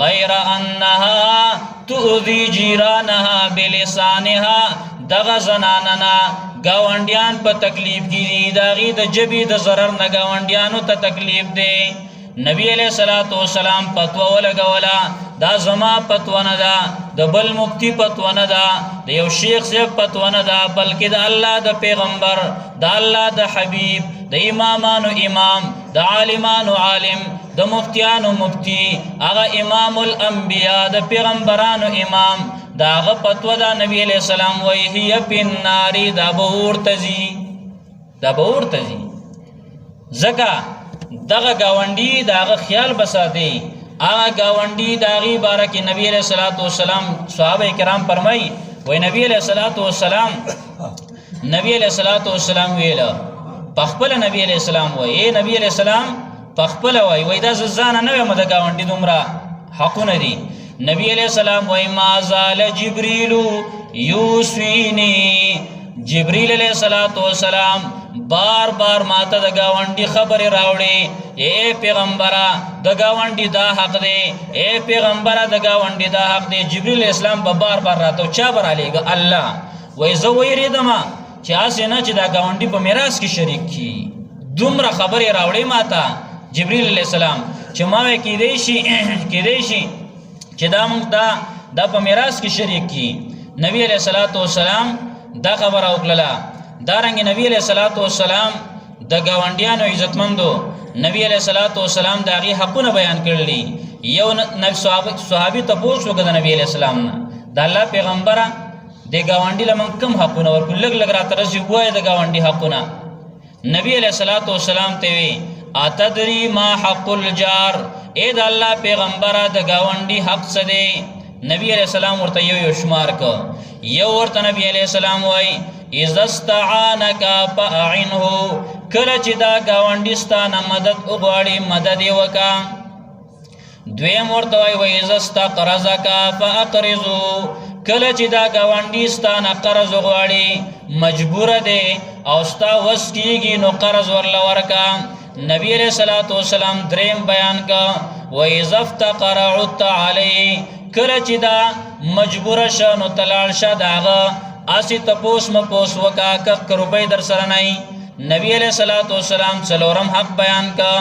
A: غیر انها تؤذي جيرانها بلسانها دغه زنانه نه گاونډیان په تکلیف کې دي داغي د جبې د ضرر نه گاونډیانو ته تکلیف دی نبی علیہ الصلوۃ والسلام فتوا ولګولا دا زما فتوا نه ده د بل مفتی فتوا نه ده د یو شیخ سے فتوا نه ده بلکې د الله د پیغمبر د الله د حبیب د امامانو امام د عالمانو عالم د مفتیانو مفتی هغه امام الانبیاء د پیغمبرانو امام دا هغه فتوا ده نبی علیہ السلام وایي هي پناری دا بور تزي زکا دغه گاونډي دغه خیال بساتي هغه گاونډي دغه بارک نبی علیہ الصلوۃ والسلام صحابه کرام فرمای وای نبی علیہ الصلوۃ والسلام ویل پخپل نبی علیہ السلام وای نبی علیہ السلام پخپل وای دا زانه نه مده گاونډي دومره حقونه دي نبی علیہ السلام وای ما زال جبريل یوسوینی جبریل علیہ الصلوۃ والسلام بار بار ماته د گاونډي خبره راوړي اے پیغمبره د گاونډي دا حق دی اے پیغمبره د گاونډي دا حق دی جبريل اسلام په بار راته چا برالیګ الله وای زه ویریدم چې اسنه چې دا گاونډي په میراث کې شریک کی دومره خبره راوړي ماته جبريل علیہ السلام چې ما کې دی شي چې دا موږ دا په میراث کې شریک کی نبی علیہ الصلوۃ والسلام دا خبر اوکللا دارنګ نبی علیہ الصلوۃ والسلام د گاونډیانو عزتمندو نبی علیہ الصلوۃ والسلام داغي حقونه بیان کړلی یو صحابي تپوس وکړه د نبی علیہ السلام نه د الله پیغمبره د ګاونډي لمن کم حقونه ورکړو لږ لږ راته رسي ووایه د ګاونډي حقونه نبی علیہ الصلوۃ والسلام ته وی اتدری ما حق الجار اے د الله پیغمبره د ګاونډي حق څه دی نبی علیہ السلام ورته یو شمار ک یو ورته نبی علیہ السلام وای اذا استعانک فاعنه کله چې دا ګاونډي ستانه مدد وغواړي مدد یې وکا دویم ورته وای اذا استقرضک فاقرضه کله چې دا ګاونډي ستانه قرض وغواړي مجبور دی او ستا وس کیږي نو قرض ورله ورکا نبی علیہ الصلوۃ والسلام دریم بیان کا و اذا افتقر عدت علی کله چې دا مجبور شه نو تلاړ شه داغه اسی تپوس مپوس وکا ک روپۍ در سره نه نبی علیہ الصلوۃ والسلام څلورم حق بیان کا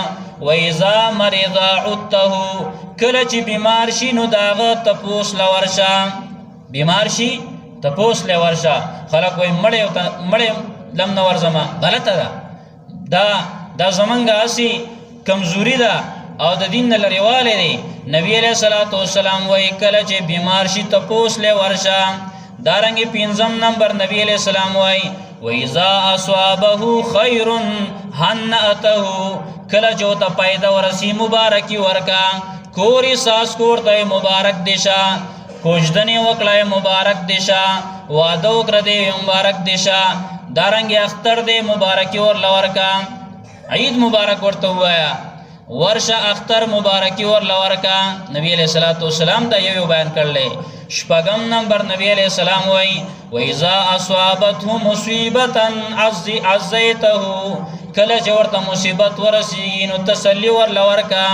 A: و اذا مرض عدته کله چې بیمار شي نو داغه تپوس لورشه بیمار شي تپوس لورشه خلک وای مړې لم نور زما غلطه ده دا زمونږه اسی کمزوری ده او د دین نه لرېوالی دی نبی علیہ الصلوۃ والسلام وایي کله چې بیمار شي تپوس لی ورشه دارنګې پنځم نمبر نبی علیہ السلام وایي وإذا أصابه خیر هنأته کله چې ورته پیدا ورسي مبارکي ورکا کورې ساس کور ته مبارک دیشه کوژدنې وکړه مبارک دیشه واده وکړه دی مبارک دیشه دارنګې اختر دی مبارکي ورله ورکا عید مبارک ورته ووایا ورشه اختر مبارکی ورله ورکا نبی علیہ الصلوۃ والسلام دا یو بیان کړل شپږم نمبر نبی علیہ السلام وای و اذا اصابته مصیبه عزیته کله چې ورته مصیبت ورسیږي نو تسلی ورله ورکا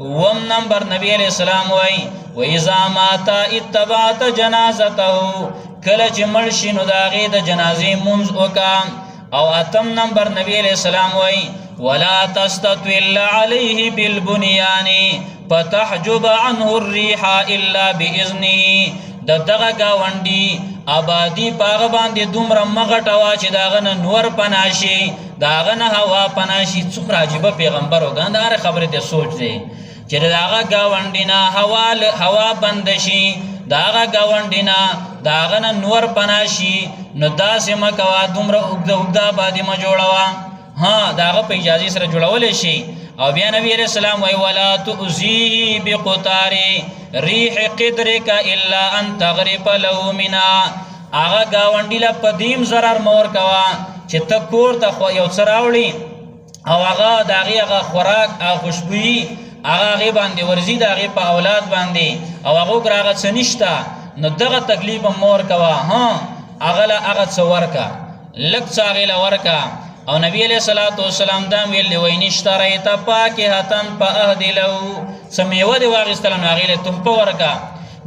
A: وم نمبر نبی علیہ السلام وای و اذا مات اتبعت جنازته کله چې مړ شي نو د هغې د جنازې مونځ وکا او اتم نمبر نبی علیہ السلام وای ولا تستطول عليه بالبنيان فتحجب عنه الريح الا باذنه دغه گاونډي آبادی پاغه باندې دومره مغټوا چې داغه نور پناشي داغه نه هوا پناشي څومره عجیب پیغمبر وګاندار خبره ته سوچ دی چې داغه گاونډي نه هوا بند شي داغه گاونډي نه داغه نور پناشي نو داسې مکوا دومره اوږده آبادی ما جوړوا ها داغه په اجازه سره جوړول شي او بیا نبی علیہ السلام وی ولا تؤذيه بقطار ريح قدرك الا ان تغرق له منا هغه گاونډي لا پدیم zarar مور کوا چې تکور ته یو سراوړي او هغه داغه هغه خوراک او خوشبوئی هغه باندې ورزي داغه په اولاد باندې او هغه راغه سنشتا نو دغه تکلیف مور کوا ها هغه څور کا لک څاغه ورکا او نبی علیہ الصلوۃ والسلام دا ویل وای نشتریت پاکهتن فاهد له سمیوه دی واغستل نو غیله تحفه ورکا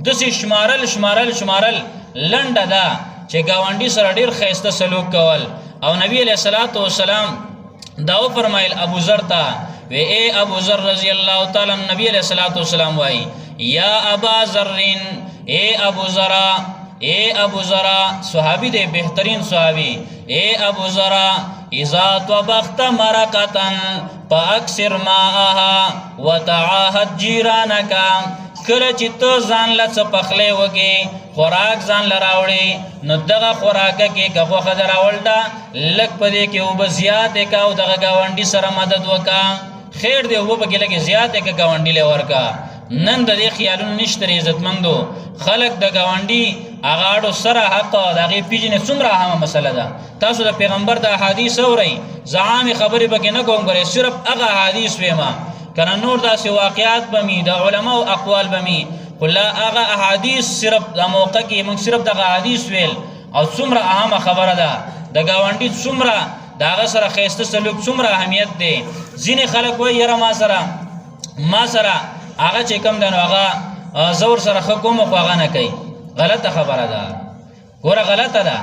A: د شمارل لنډه دا چې گاونډي سره ډیر خیسته سلوک کول او نبی علیہ الصلوۃ والسلام دا فرمایل ابو ذر ته و اے ابو ذر رضی اللہ تعالی نبی علیہ الصلوۃ والسلام وای یا ابا ذر اے ابو ذر صحابی دے بہترین صحابی اے ابو ذر اذا طبخت مرقه فاكثر ماءها وتعاهد جيرانك کله چې ته ځان له څه پخلی وکې خوراک ځان له راوړې نو دغه خوراکه کې که غوښه در راوړ ده لږ په دې کې اوبه زیاتې که او دغه ګاونډي سره مدد وکړه خیر دی اوبه پکې لږې زیاتې که ګاونډي له ورکړه نن د دې خیالونه نشته عزتمندو خلک د ګاونډي هغه اړو سره حق د هغې پیژنې څومره اهمه مسله ده تاسو د پیغمبر د احادیث اورئ زه عامې خبرې پکې نه کوم ګورئ صرف هغه احادیث ویمه کنه نور داسې واقعات به می د علماو اقوال به می خو لا هغه احادیث صرف د موقع کې موږ صرف دغه احادیث ویل او څومره اهمه خبره ده د ګاونډي څومره د هغه سره ښایسته سلوک څومره اهمیت دی ځینې خلک وایي یاره ما سره هغه چې کوم دی نو هغه زه ورسره ښه کوم خو هغه نه کوي غلطه خبره ده ګوره غلطه ده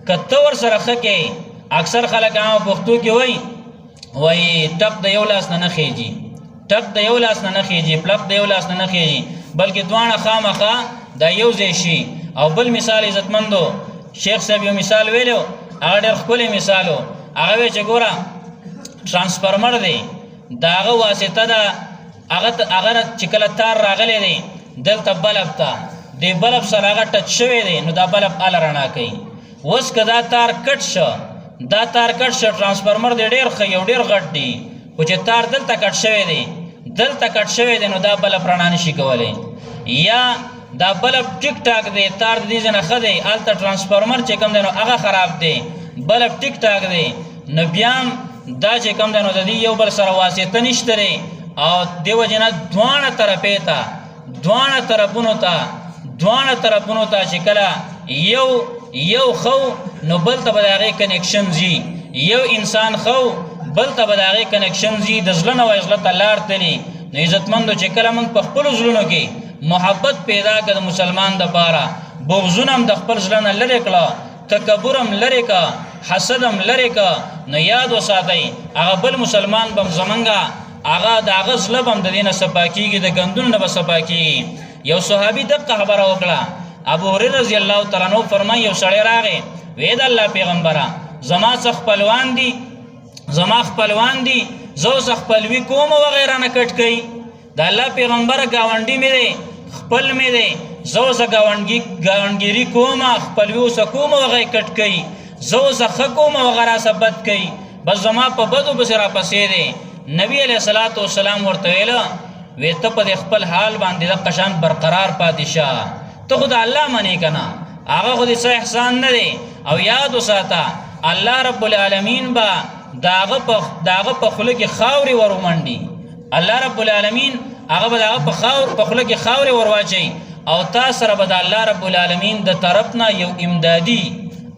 A: که ته ورسره ښه کوې اکثر خلک عامه پښتو کې وایي ټپ د یو لاس نه نه خیږي ټپ د یو لاس نه نه خیږي پلپ د یو لاس نه نه خیږي بلکې دواړه خامخا دا یو ځای شي او بل مثال عزتمندو شیخ صاحب یو مثال ویلو هغه ډېر ښکلی مثال و هغه وی چې ګوره ټرانسفارمر دی د هغه واسطه ده هغه چې کله تار راغلی دی دلته بلب ته د بلب سره هغه ټچ شوی دی نو دا بلب اله رڼا کوي. اوس که دا تار کټ شه ټرانسفارمر دی ډېر ښه یو ډېر غټ دی خو چې تار دلته کټ شوی دی نو دا بلب رڼا نشي کولی. یا دا بلب ټیک ټاک دی تار د دې ځای نه ښه دی هلته ټرانسفارمر چې کوم دی نو هغه خراب دی بلب ټیک ټاک دی نو بیا هم دا چې کوم دی نو د دې یو بل سره واسطه نشته دی او دې وجې نه دواړه طرفونو ته چې کله یو خو نو بل ته به د هغې کنیکشن ځي یو انسان خو بل ته به د هغې کنیکشن ځي د زړه نه وایي زړه ته لار تلي. نو عزتمندو چې کله موږ په خپلو زړونو کې محبت پیدا کړه د مسلمان دپاره بغضونه هم د خپل زړه نه لرې کړه تکبر هم لرې کړه حسد هم لرې کړه نو یاد وساتئ هغه بل مسلمان به هم زمونږه هغه د هغه زړه به هم د دې نه صفا کېږي د ګندونو نه به صفا کېږي. یو صحابي دقه خبره وکړه ابو هريره رضی الله تعالی عنہ فرمایي یو سړی راغی وی د الله پیغمبره زما څه خپلوان دي زه اوس خپلوي کوم وغیره نه کټ کوي د الله پیغمبره ګاونډي مې دی خپل مې دی زه اوس ګاونډګیري کوم خپلوي اوس کوم وغیره کټ کوي زه اوس ښه کوم وغیره څه بد کوي بس زما په بدو پسې راپسې دی. نبی علیه الصلاۃ والسلام ورته ویله وی ته په دې خپل حال باندې دغه شان برقرار پاتې شه ته خو د الله منې که نه هغه خو دې څه احسان نه دی. او یاد وساته الله رب العالمین به د هغه په خوله کې خاورې ور ومنډي الله رب العالمین هغه به د هغه په خوله کې خاورې ور واچوي او تا سره به د الله رب العالمین د طرف نه یو امدادي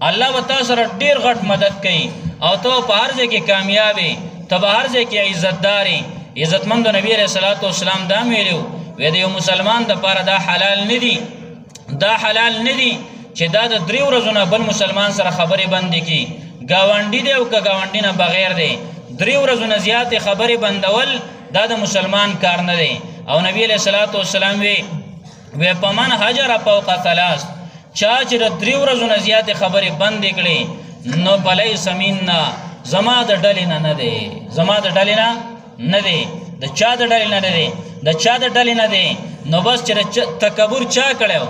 A: الله به تا سره ډېر غټ مدد کوي او ته په هر ځای کې کامیابې ته به هر ځای کې عزتدارې. عزتمندو نبی علیه الصلاۃ والسلام دا ویلو وی د یو مسلمان دپاره دا حلال نه دي چې دا د 3 ورځو نه بل مسلمان سره خبرې بندې کړي ګاونډي دی او که ګاونډي نه بغیر دی 3 ورځو نه زیاتې خبرې بندول دا د مسلمان کار نه دی. او نبی علیه الصلاۃ والسلام وی پمن هجر فوق 3 چا چې د 3 ورځو نه زیاتې خبرې بندې کړي نو فلیس منا زما د ډلې نه دی د چا د ډلې نه دی نو بس چې تکبر چا کړو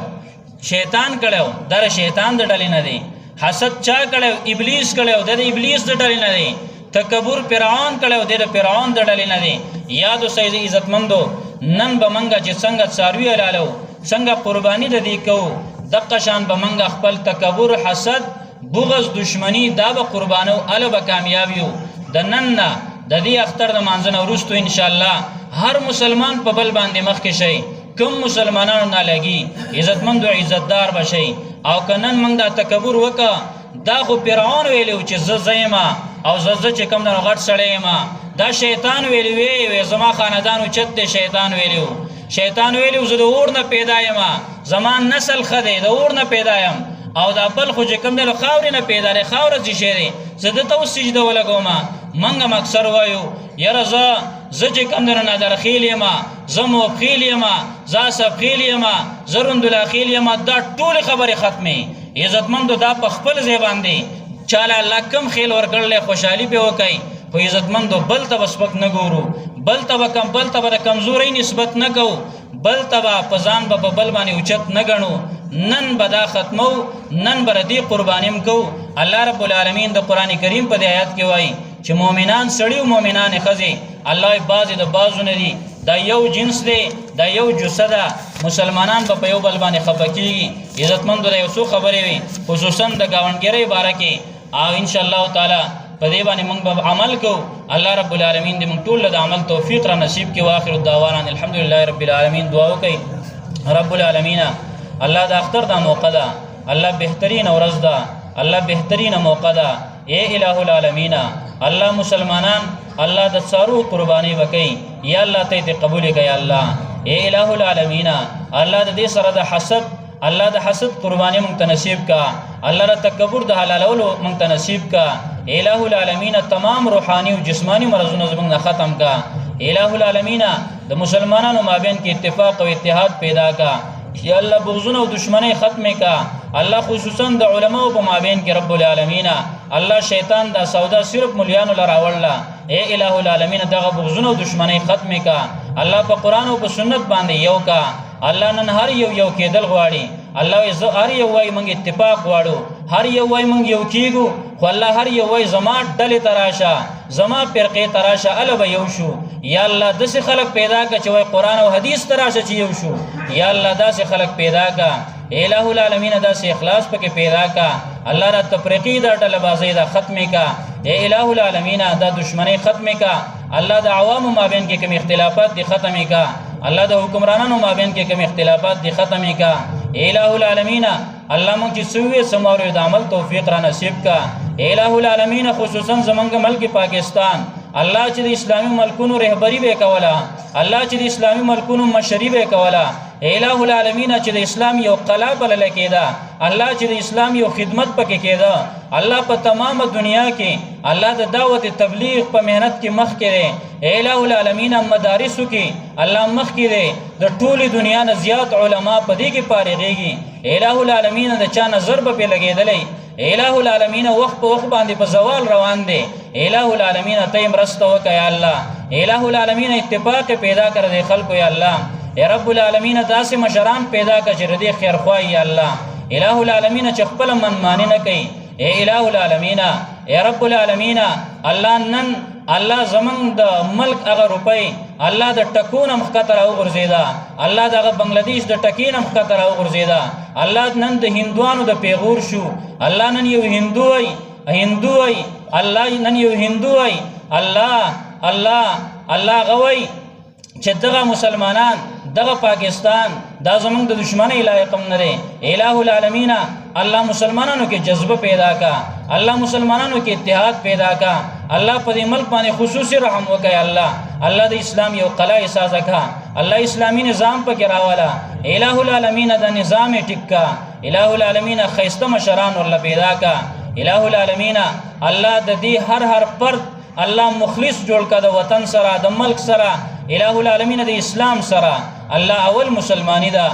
A: شیطان کړو در شیطان د ډلې نه دی حسد چا کړو ابلیس کړو د ابلیس د ډلې نه دی تکبر فرعون کړو د فرعون د ډلې نه دی. یاد اوسئ عزتمندو نن به منګه چې څنګه څاروي حلالو څنګه قرباني د دې کوو دقه شان به منګه خپل تکبر حسد بغض دشمنی دا به قربانو اله به کامیاب یو. د نن نه د دې اختر د مانځنه وروسته ان شاء الله هر مسلمان په بل باندې مخکې شي کم مسلمانانو نه لګي عزتمند او عزتدار بشي. او کنن موږ دا تکبر وکا دا خو فرعون ویلو چې زما او چې کم نه غټ سړی ما دا شیطان ویلو زما خاندان او چت شیطان ویلو زه د اور نه پیدا یم زمان نسل خده د اور نه پیدا یم او دا بل خو چې کم نه خاورې نه پیدا لري خاور چې شری زه د تو سجده ولګوم منګم اکثر وایو یره زه چې کم نه درخیل یم زمو خیل یم زاسب خیل یم زروند الاخیل یم دا ټول خبره ختمه. عزتمندو دا په خپل ځای باندې چاله الله کم خیل ورکړل خوشحالي به وکي خو عزتمندو بل ته سپک نه ګورو بل ته د کمزوري نسبت نه کو بل ته په ځان به بل باندې اوچت نه غنو نن بدا ختمو نن بردی قربانیم کو. الله رب العالمین د قران کریم په آیات کې وایي چې مؤمنان سړی او مؤمنان خزي الله بعض د بعضو نه دي دا یو جنس دی دا یو جسد مسلمانان په یو بل باندې خپکیږي. عزتمندو یو څو خبرې وي خصوصا د گاونډګرۍ باره کې او ان شاء الله تعالی په دې باندې موږ به عمل کوو. الله رب العالمین دې موږ ټول د عمل توفیق را نصیب کړي. واخر الدعوانا الحمدلله رب العالمین. دعا وکړئ رب العالمین الله د اختر دا موقع ده الله بهترین ورځ ده الله بهترین موقع ده اے الہ العالمین الله مسلمانان الله د څارو قربانی وکي یا الله ته قبول کړي الله اے الہ العالمین الله د دې سره د حسد الله د حسد قربانی مونږ ته نصیب کا الله د تکبر د حلالولو مونږ ته نصیب کا الہ العالمین تمام روحانی او جسمانی مرزونه زمونږ ختم کا الہ العالمین د مسلمانانو مابین کې اتفاق او اتحاد پیدا کا یا الله بغضونه او دشمنی ختم کا الله خصوصا د علماء په مابین کې رب العالمین الله شیطان دا سودا صرف مليانو لراوړلا اے الہ العالمین دغه بغضونه او دشمنی ختم کا الله په قرآن او په سنت باندې یو کا الله نن هر یو کېدل غواړي الله هر یو وای موږ اتفاق غواړو هر یو وای موږ یو کېږو خو الله هر یو وای زما ډلې تراشه زما فرقې تراشه ال به یو شو یا الله داسې خلق پیدا کا چې وای قرآن او حدیث تراشه چې یو شو یا الله داسې خلق پیدا کا الہ العالمین داسې اخلاص پکې پیدا کا الله را تفریقی دا ډله بازی دا ختمه کا اے الہ العالمین دا دشمنی ختمه کا الله د عوام مابین کې کوم اختلافات دي ختمه کا الله د حکمرانانو مابین کې کوم اختلافات دي ختمه کا الہ العالمین الله مونږ چې سوې سمورو د عمل توفیق را نصیب کا الہ العالمین خصوصا زمونږ ملک پاکستان الله چې د اسلامي ملکونو رهبری به کولا الله چې د اسلامي ملکونو مشري به کولا الہ العالمین چې د اسلام یو قلا بلل کېدا الله چې د اسلام یو خدمت پکې کېدا الله په تمام دنیا کې الله د دعوت تبلیغ په مهنت کې مخ کړي الہ العالمین مدارسو کې الله مخ کړي د ټولي دنیا نه زیات علما په دې کې فارغيږي الہ العالمین د چا نظر به لګېدلې الہ العالمین وخت په وخت باندې په زوال روان دي الہ العالمین ته مرسته وکړه یا الله الہ العالمین اتفاق پیدا کړ دې خلکو یا الله یا رب العالمین داسې مشران پیدا کړه چې دې خیر خوای یا الله الہ العالمین چې خپل منمانی نه کوي اے الہ العالمین یا رب العالمین الله نن الله زمون د ملک هغه روپۍ الله د ټکونه مخکتر او غرزیدا الله دغه بنگلاديش د ټکینه مخکتر او غرزیدا الله نن د هندوانو د پیغور شو الله نن یو هندوی الله نن یو هندوی الله غوي چې دغه مسلمانان دغه پاکستان دا زمونږ د دشمنی لایق هم نه دی الہ العالمین الله مسلمانانو کې جذبه پیدا کا الله مسلمانانو کې اتحاد پیدا کا الله په دې ملک باندې خصوصي رحم وکړي الله د اسلام یو قلعه اساسه کا الله اسلامی نظام پکې راواله الہ العالمین د نظام ټیکا الہ العالمین خیسته مشران ول پیدا کا الہ العالمین الله د دې هر فرد الله مخلص جوړ کړه د وطن سره د ملک سره الہ العالمین د اسلام سره الله اول مسلمانی دا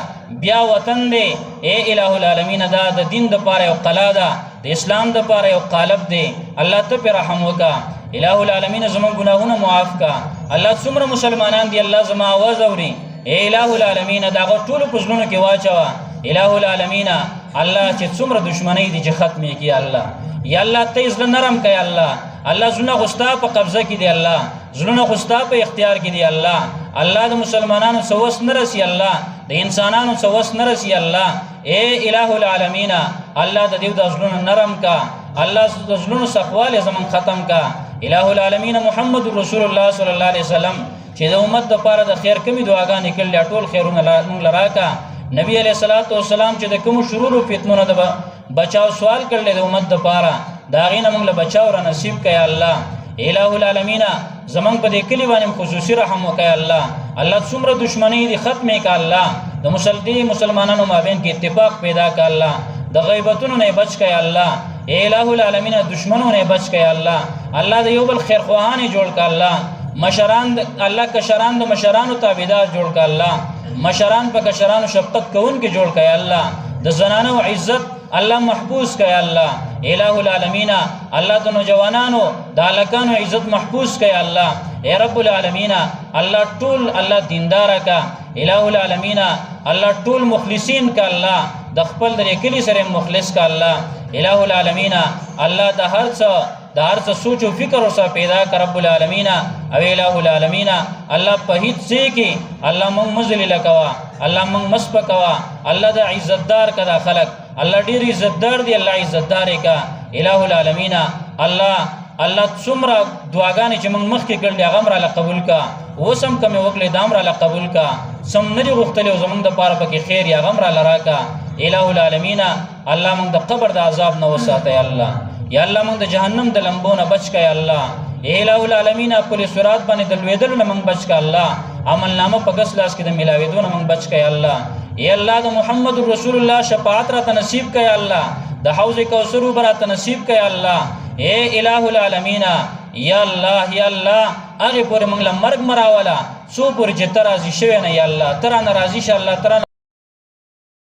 A: بیا وطن دی اے الہ العالمین دا د دین د پاره او قلا دا د اسلام د پاره او قالب دی الله ته پر رحم وکا الہ العالمین زمون گناهونه معاف کا الله څومره مسلمانان دی الله زما आवाज اوري اے الہ العالمین دا ټول پزلونه کې واچوا الہ العالمین الله چې څومره دشمنی دي چې ختمه کی الله یا الله تیز نرم کړي الله زونه غستا په قبضه کې دی الله زونه غستا په اختیار کې دی الله د مسلمانانو سوس نرسي الله د انسانانو سوس نرسي الله اے الہ العالمین الله د دې د زونه نرم کا الله د زونه سخواله زمون ختم کا الہ العالمین محمد رسول الله صلی الله علیه وسلم چې د امت لپاره د خیر کمی دعاګانې کړل ټول خیرونه موږ لراکا نبی علیہ الصلوۃ والسلام چې د کوم شرور او فتنو نه بچاو سوال کړل د امت لپاره دا غینه موږ له بچاو را نصیب کړي الله الہ العالمین زمون په دې کلی باندې خصوصي رحم وکړي الله څومره دشمنی دي ختمه کړه الله د مسلمانانو مابین کې اتفاق پیدا کړه الله د غیبتونو نه بچ کړي الله الہ العالمین دشمنونو نه بچ کړي الله د یو بل خیر خواهان جوړ کړه الله مشران الله کشران د مشرانو تابعدار جوړ کړه الله مشران په کشرانو شفقت کوونکې جوړ کړي الله د زنانو عزت الله محفوظ کړي الله الہ العالمین الله د نوجوانانو د الکانو عزت محفوظ کړي الله اے رب العالمین الله ټول الله دیندار کا الہ العالمین الله ټول مخلصین کا الله د خپل د کلی سره مخلص کا الله الہ العالمین الله د هر څه سوچ او فکر اوسه پیدا کړ رب العالمین او الہ العالمین الله په هیڅ څه کې الله مونږ مذلیل کوا الله مونږ مسپکوا الله د عزتدار کړه خلق الله ډیر عزتدار دی الله عزتدار کا الہ العالمین الله څومره دعاګانې چې موږ مخکې کړلې هغه مراله قبول کا وسم کمه وکړې دا مراله قبول کا سم نه غوښتلې او زمونږ د پاره پکې خیر یا غمره لراکا الہ العالمین الله موږ د قبر د عذاب نه وساته الله یا الله موږ د جهنم د لمبو نه بچ کړه الله الہ العالمین خپل صراط باندې د لویدل نه موږ بچ کړه الله عمل نامه په ګس لاس کې د ملاویدو نه موږ بچ کړه الله یا الله د محمد رسول الله شفاعت را نصیب کړه الله د حوض کوثر برات نصیب کړه الله اے الہ العالمین یا الله هغه پر موږ مرګ مراولا سو پر چې تر راضی شوی نه یا الله تر ناراضی شه الله تر